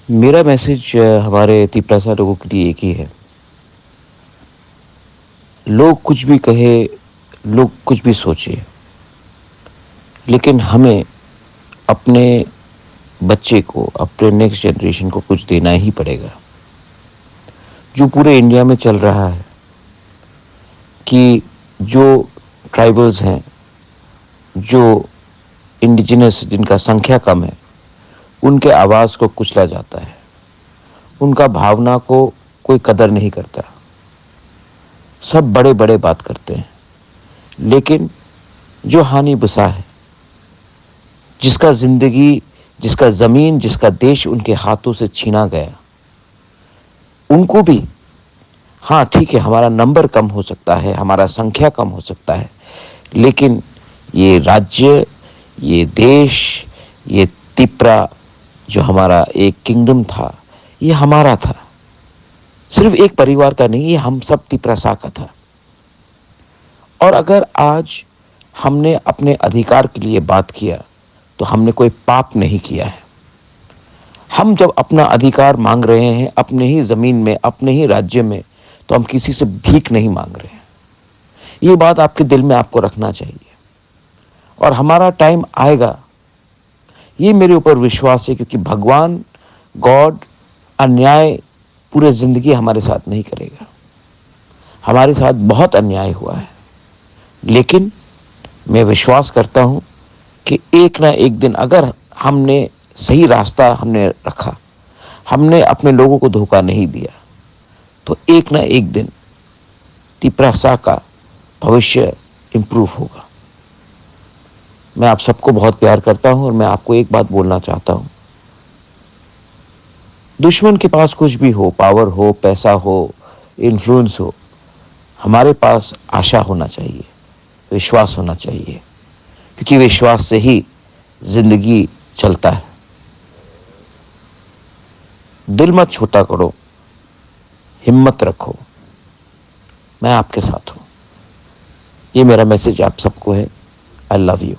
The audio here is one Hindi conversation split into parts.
मेरा मैसेज हमारे तिपरासा लोगों के लिए एक ही है। लोग कुछ भी कहे, लोग कुछ भी सोचे, लेकिन हमें अपने बच्चे को, अपने नेक्स्ट जनरेशन को कुछ देना ही पड़ेगा। जो पूरे इंडिया में चल रहा है कि जो ट्राइबल्स हैं, जो इंडिजिनस जिनका संख्या कम है, उनके आवाज़ को कुचला जाता है, उनका भावना को कोई कदर नहीं करता। सब बड़े बड़े बात करते हैं, लेकिन जो हानि बसा है, जिसका जिंदगी, जिसका जमीन, जिसका देश उनके हाथों से छीना गया, उनको भी, हाँ ठीक है, हमारा नंबर कम हो सकता है, हमारा संख्या कम हो सकता है, लेकिन ये राज्य, ये देश, ये तिपरा जो हमारा एक किंगडम था, ये हमारा था। सिर्फ एक परिवार का नहीं, ये हम सब तिपरासा का था। और अगर आज हमने अपने अधिकार के लिए बात किया तो हमने कोई पाप नहीं किया है। हम जब अपना अधिकार मांग रहे हैं अपने ही जमीन में, अपने ही राज्य में, तो हम किसी से भीख नहीं मांग रहे हैं। ये बात आपके दिल में आपको रखना चाहिए। और हमारा टाइम आएगा, ये मेरे ऊपर विश्वास है, क्योंकि भगवान, गॉड अन्याय पूरे जिंदगी हमारे साथ नहीं करेगा। हमारे साथ बहुत अन्याय हुआ है, लेकिन मैं विश्वास करता हूं कि एक ना एक दिन अगर हमने सही रास्ता हमने रखा, हमने अपने लोगों को धोखा नहीं दिया, तो एक ना एक दिन तिपरासा का भविष्य इंप्रूव होगा। मैं आप सबको बहुत प्यार करता हूं और मैं आपको एक बात बोलना चाहता हूं। दुश्मन के पास कुछ भी हो, पावर हो, पैसा हो, इन्फ्लुएंस हो, हमारे पास आशा होना चाहिए, विश्वास होना चाहिए, क्योंकि विश्वास से ही जिंदगी चलता है। दिल मत छोटा करो, हिम्मत रखो, मैं आपके साथ हूं। ये मेरा मैसेज आप सबको है। I love you.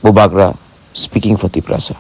Bubagra speaking for Tiprasa.